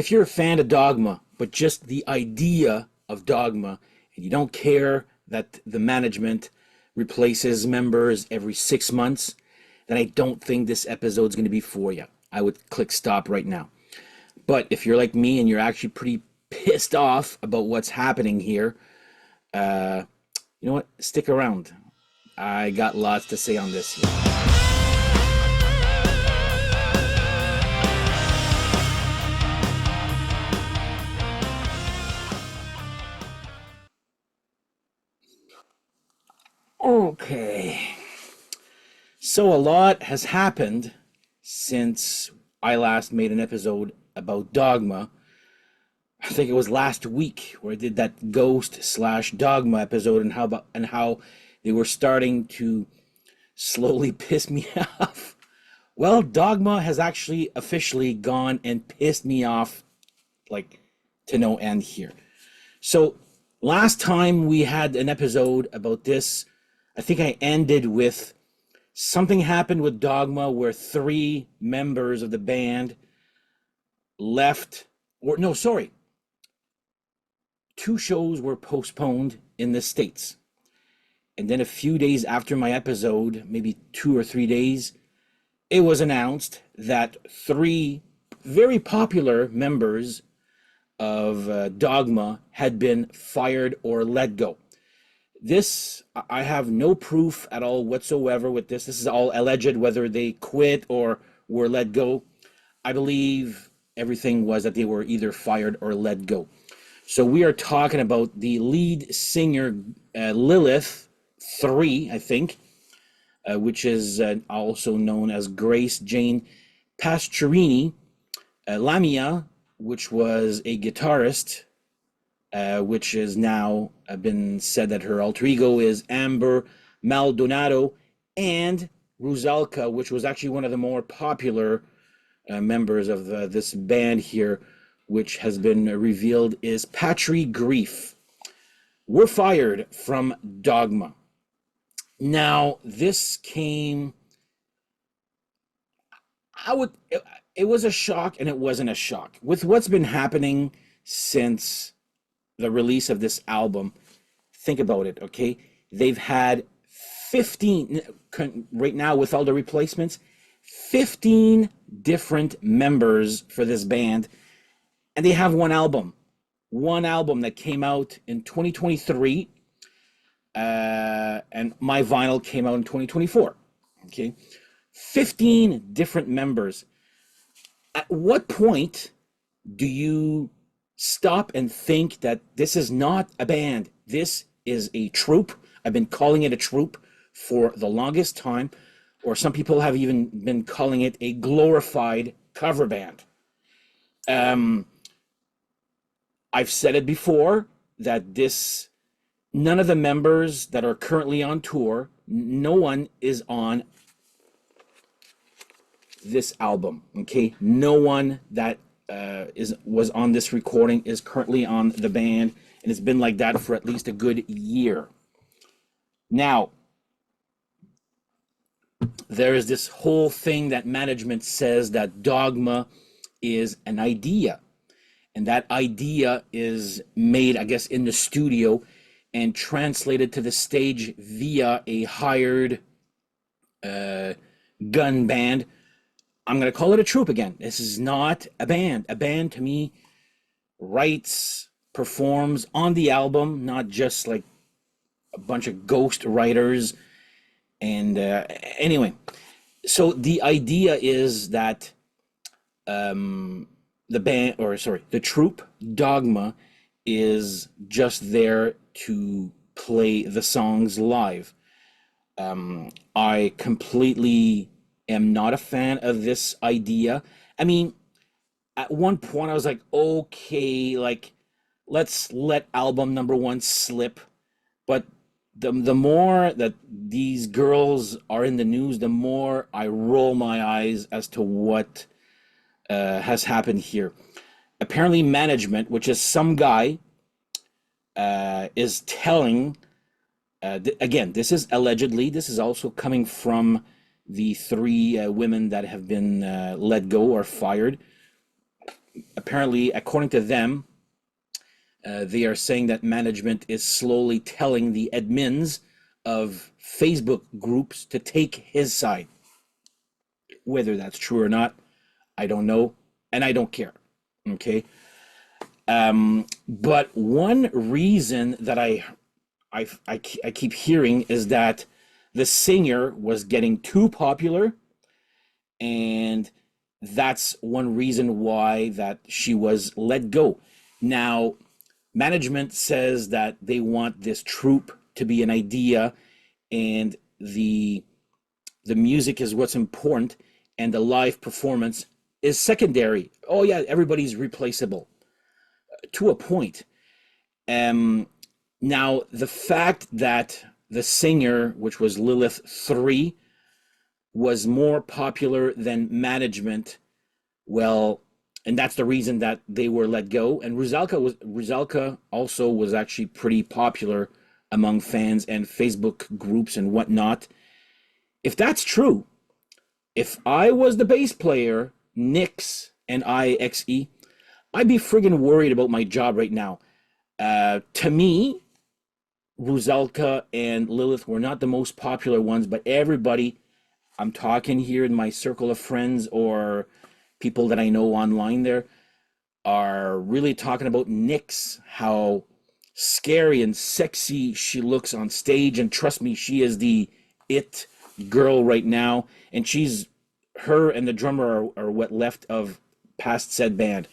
if you're a fan of Dogma, but just the idea of Dogma, and you don't care that the management replaces members every 6 months, then I don't think this episode's going to be for you. I would click stop right now. But if you're like me and you're actually pretty pissed off about what's happening here, uh, you know what? Stick around. I got lots to say on this here. Okay. So a lot has happened since I last made an episode about Dogma. I think it was last week where I did that Ghost slash Dogma episode and how they were starting to slowly piss me off. Well, Dogma has actually officially gone and pissed me off like to no end here. So last time we had an episode about this, I think I ended with something happened with Dogma where three members of the band left, or no, sorry, two shows were postponed in the States. And then a few days after my episode, maybe 2 or 3 days, it was announced that three very popular members of Dogma had been fired or let go. This, I have no proof at all whatsoever with this. This is all alleged, whether they quit or were let go. I believe everything was that they were either fired or let go. So we are talking about the lead singer, Lilith 3, I think, which is also known as Grace Jane Pastorini, Lamia, which was a guitarist, which is now been said that her alter ego is Amber Maldonado, and Rusalka, which was actually one of the more popular members of this band here, which has been revealed is Patry Grief, were fired from Dogma. Now, this came, it was a shock and it wasn't a shock. With what's been happening since the release of this album, think about it, okay? They've had 15, right now with all the replacements, 15 different members for this band, and they have one album that came out in 2023, and my vinyl came out in 2024, okay? 15 different members. At what point do you stop and think that this is not a band? This is a troupe. I've been calling it a troupe for the longest time, or some people have even been calling it a glorified cover band. I've said it before that none of the members that are currently on tour, no one is on this album, okay? No one that was on this recording is currently on the band, and it's been like that for at least a good year. Now, there is this whole thing that management says that Dogma is an idea, and that idea is made, I guess, in the studio and translated to the stage via a hired gun band. I'm going to call it a troupe again. This is not a band. A band, to me, writes, performs on the album, not just like a bunch of ghost writers. And anyway, so the idea is that the troupe, Dogma, is just there to play the songs live. I completely am not a fan of this idea. I mean, at one point I was like, okay, like, let's let album number one slip. But the more that these girls are in the news, the more I roll my eyes as to what has happened here. Apparently management, which is some guy, is telling, again, this is allegedly, this is also coming from the three women that have been let go or fired. apparently, according to them, they are saying that management is slowly telling the admins of Facebook groups to take his side. Whether that's true or not, I don't know, and I don't care. Okay. But one reason that I keep hearing is that the singer was getting too popular, and that's one reason why that she was let go. Now, management says that they want this troupe to be an idea, and the music is what's important, and the live performance is secondary. Oh yeah, everybody's replaceable to a point. Um, Now the fact that the singer, which was Lilith 3, was more popular than management, well, and that's the reason that they were let go. And Rusalka also was actually pretty popular among fans and Facebook groups and whatnot. If that's true, if I was the bass player, Nix and IXE, I'd be friggin' worried about my job right now. To me, Rusalka and Lilith were not the most popular ones, but everybody, I'm talking here in my circle of friends or people that I know online there, are really talking about Nyx, how scary and sexy she looks on stage. And trust me, she is the it girl right now. And her and the drummer are what left of past said band.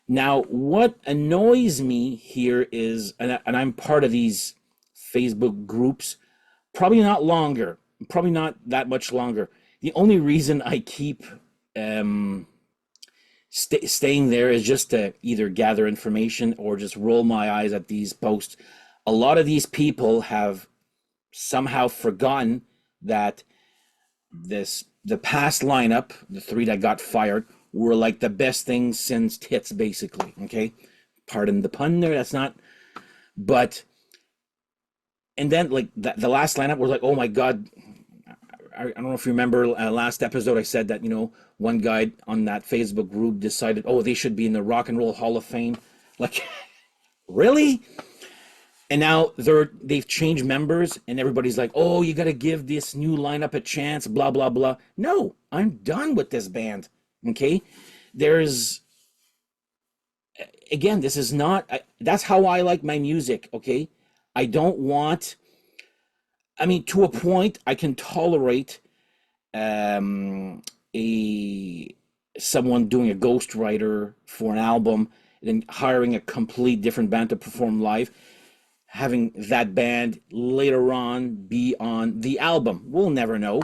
Now, what annoys me here is, and I'm part of these Facebook groups, probably not that much longer. The only reason I keep staying there is just to either gather information or just roll my eyes at these posts. A lot of these people have somehow forgotten that the past lineup, the three that got fired, were like the best things since tits, basically. Okay, pardon the pun there. That's not, but and then like the last lineup was like, oh my god. I don't know if you remember last episode I said that, one guy on that Facebook group decided, oh, they should be in the Rock and Roll Hall of Fame. Like, really? And now they've changed members, and everybody's like, oh, you got to give this new lineup a chance, blah, blah, blah. No, I'm done with this band, okay? Again, this is not, that's how I like my music, okay? I don't want, to a point, I can tolerate someone doing a ghostwriter for an album and then hiring a complete different band to perform live, having that band later on be on the album. We'll never know.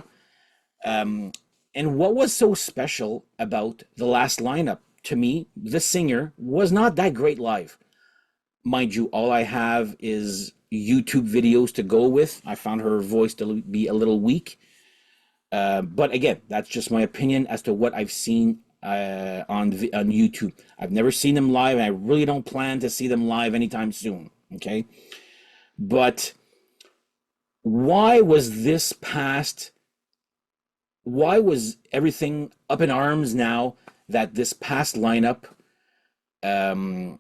And what was so special about the last lineup, to me, the singer was not that great live. Mind you, all I have is YouTube videos to go with. I found her voice to be a little weak. But again, that's just my opinion as to what I've seen on YouTube. I've never seen them live, and I really don't plan to see them live anytime soon. Okay, but why was this past? Why was everything up in arms now that this past lineup? They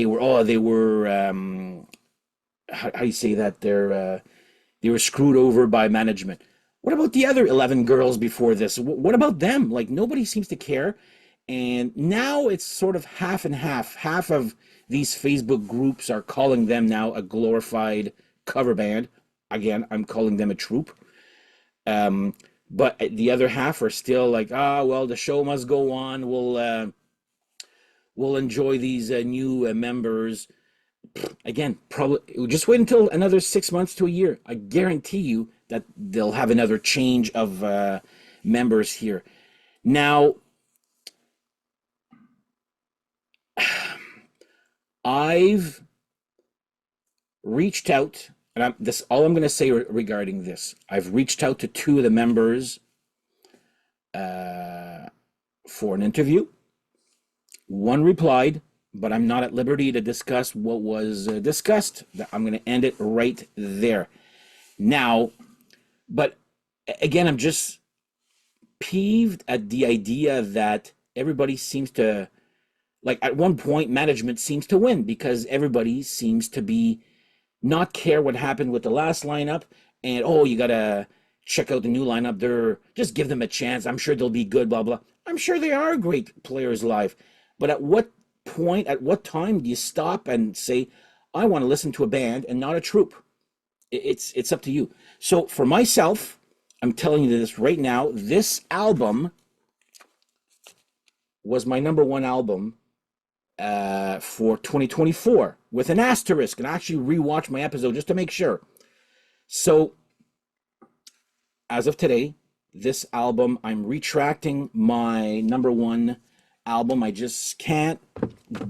were how do you say that they were screwed over by management. What about the other 11 girls before this? What about them? Like, nobody seems to care. And now it's sort of half and half. Half of these Facebook groups are calling them now a glorified cover band. Again, I'm calling them a troupe. But the other half are still like, well, the show must go on. We'll enjoy these new members. Again, probably just wait until another 6 months to a year. I guarantee you that they'll have another change of members here. Now, I've reached out, and all I'm going to say regarding this. I've reached out to two of the members for an interview. One replied, but I'm not at liberty to discuss what was discussed. I'm going to end it right there. Now, but again, I'm just peeved at the idea that everybody seems to, like, at one point, management seems to win because everybody seems to be not care what happened with the last lineup, and oh, you gotta check out the new lineup. They're just give them a chance. I'm sure they'll be good. Blah blah. I'm sure they are great players live, but at what point, at what time do you stop and say, I want to listen to a band and not a troupe? It's up to you. So for myself, I'm telling you this right now. This album was my number one album for 2024 with an asterisk, and I actually rewatched my episode just to make sure. So as of today, this album, I'm retracting my number one album. I just can't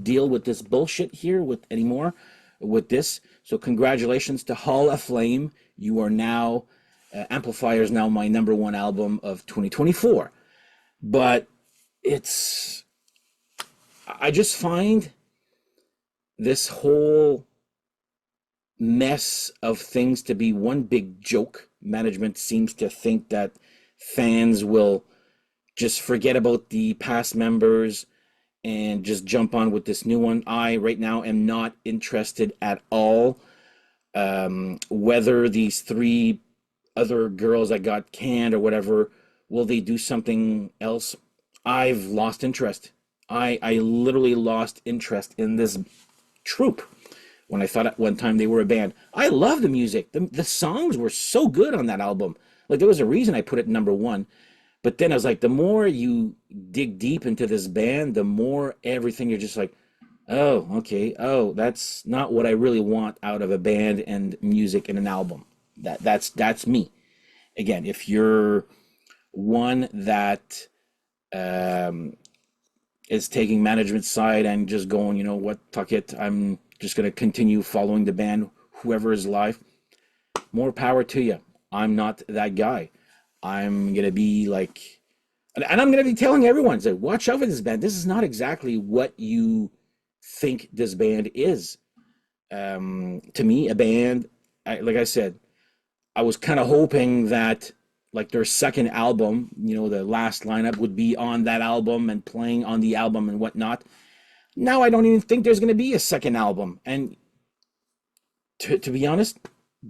deal with this bullshit here with anymore with this. So congratulations to Hall of Flame. You are now Amplifier is now my number one album of 2024. But I just find this whole mess of things to be one big joke. Management seems to think that fans will just forget about the past members and just jump on with this new one. I, right now, am not interested at all. Whether these three other girls that got canned or whatever, will they do something else? I've lost interest. I literally lost interest in this troupe when I thought at one time they were a band. I love the music. The songs were so good on that album. Like, there was a reason I put it number one. But then I was like, the more you dig deep into this band, the more everything you're just like, oh, okay. Oh, that's not what I really want out of a band and music in an album. That's me. Again, if you're one that is taking management's side and just going, you know what, fuck it, I'm just going to continue following the band, whoever is live, more power to you. I'm not that guy. I'm going to be like, and I'm going to be telling everyone, say, watch out for this band. This is not exactly what you think this band is. To me, a band, like I said, I was kind of hoping that like their second album, you know, the last lineup would be on that album and playing on the album and whatnot. Now I don't even think there's going to be a second album. And to be honest,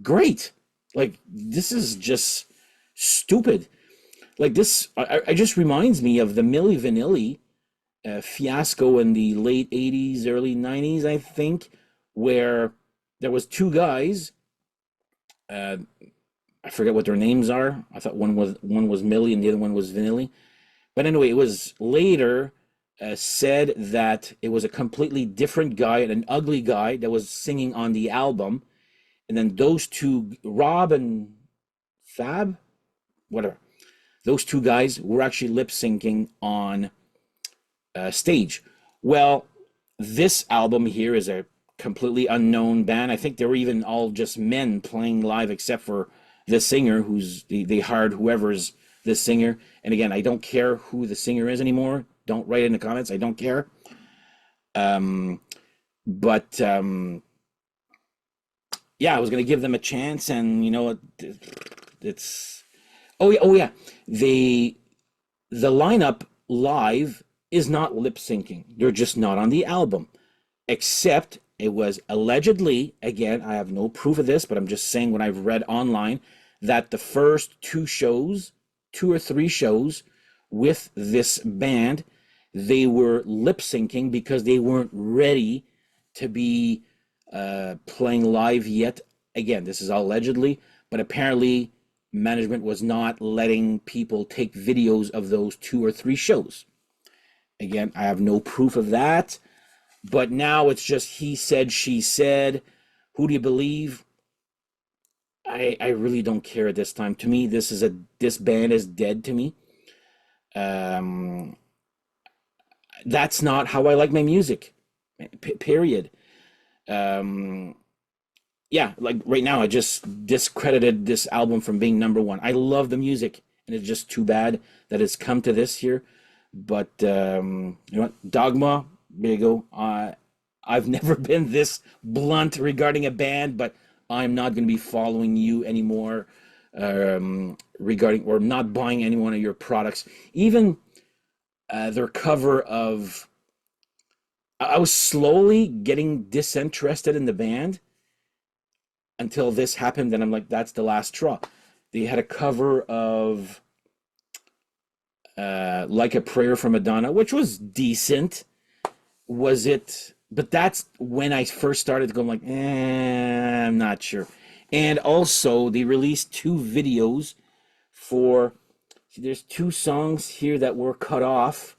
great. Like, this is just stupid. Like, this, I just reminds me of the Milli Vanilli fiasco in the late 80s, early 90s, I think, where there was two guys. I forget what their names are. I thought one was Millie and the other one was Vanilli. But anyway, it was later said that it was a completely different guy, an ugly guy that was singing on the album. And then those two, Rob and Fab, whatever, those two guys were actually lip syncing on stage. Well, this album here is a completely unknown band. I think they were even all just men playing live, except for the singer, who's they hired whoever's the singer. And again, I don't care who the singer is anymore. Don't write in the comments. I don't care. But yeah, I was gonna give them a chance, and you know, it's oh yeah. The lineup live is not lip syncing. They're just not on the album, except it was allegedly, again, I have no proof of this, but I'm just saying what I've read online, that the first two or three shows with this band, they were lip syncing because they weren't ready to be playing live yet. Again, this is all allegedly, but apparently management was not letting people take videos of those two or three shows. Again, I have no proof of that, but now it's just he said, she said. Who do you believe? I really don't care at this time. To me, this band is dead to me. That's not how I like my music. Period. Yeah, like right now, I just discredited this album from being number one. I love the music, and it's just too bad that it's come to this here. But you know what? Dogma, there you go. I've never been this blunt regarding a band, but I'm not going to be following you anymore regarding or not buying any one of your products. Even their cover of. I was slowly getting disinterested in the band until this happened, and I'm like, that's the last straw. They had a cover of Like a Prayer from Madonna, which was decent. Was it? But that's when I first started going like, I'm not sure. And also, they released two videos for. See, there's two songs here that were cut off.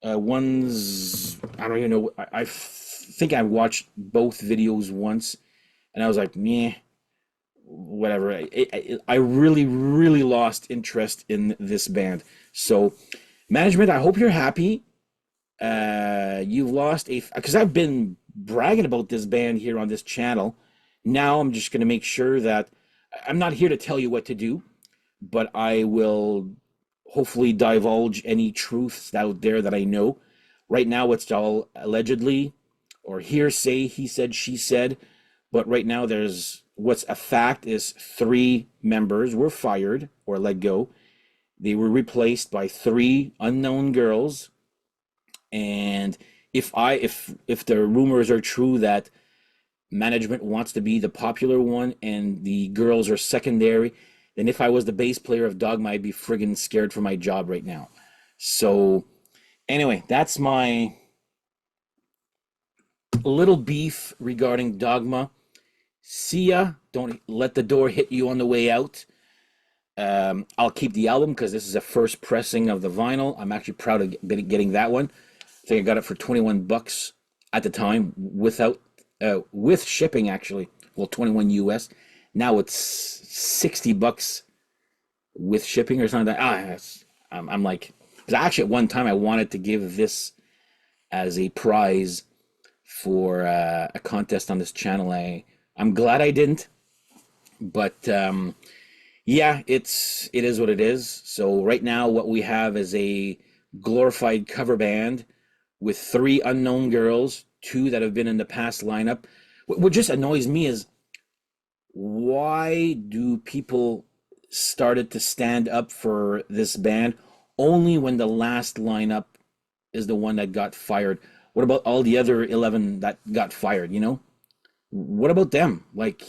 One's I don't even know. I think I watched both videos once, and I was like, meh, whatever. I really, really lost interest in this band. So, management, I hope you're happy. You've lost a because I've been bragging about this band here on this channel. Now I'm just going to make sure that I'm not here to tell you what to do, but I will hopefully divulge any truths out there that I know. Right now, it's all allegedly or hearsay, he said, she said. But right now, there's what's a fact is three members were fired or let go. They were replaced by three unknown girls. And if the rumors are true that management wants to be the popular one and the girls are secondary, then if I was the bass player of Dogma, I'd be friggin' scared for my job right now. So anyway, that's my little beef regarding Dogma. See ya. Don't let the door hit you on the way out. I'll keep the album because this is a first pressing of the vinyl. I'm actually proud of getting that one. I think I got it for 21 bucks at the time with shipping actually. Well, 21 US. Now it's 60 bucks with shipping or something like that. I'm like, because actually at one time I wanted to give this as a prize for a contest on this channel. I'm glad I didn't, but yeah, it is what it is. So right now, what we have is a glorified cover band with three unknown girls, two that have been in the past lineup. What just annoys me is why do people started to stand up for this band only when the last lineup is the one that got fired? What about all the other 11 that got fired, you know? What about them? Like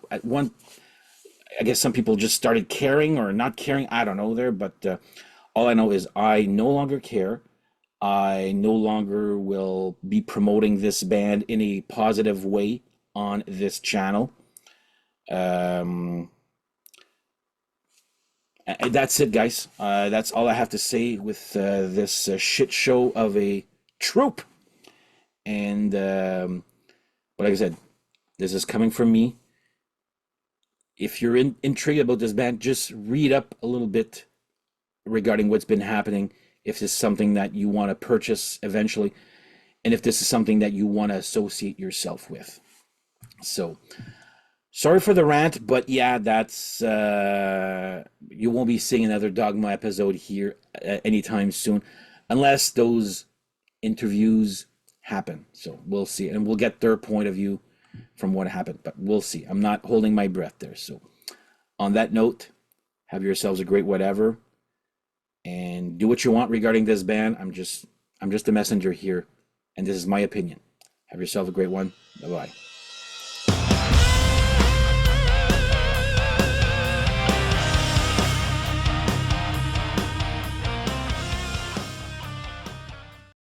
at one I guess some people just started caring or not caring. I don't know there, but all I know is I no longer care. I no longer will be promoting this band in a positive way on this channel. Um, that's it, guys. That's all I have to say with this shit show of a trope. And but like I said, this is coming from me. If you're intrigued about this band, just read up a little bit regarding what's been happening. If this is something that you want to purchase eventually, and if this is something that you want to associate yourself with. So, sorry for the rant, but yeah, that's you won't be seeing another Dogma episode here anytime soon, unless those interviews happen. So we'll see, and we'll get their point of view from what happened, but we'll see. I'm not holding my breath there. So, on that note, have yourselves a great whatever, and do what you want regarding this band. I'm just a messenger here, and this is my opinion. Have yourself a great one. Bye bye.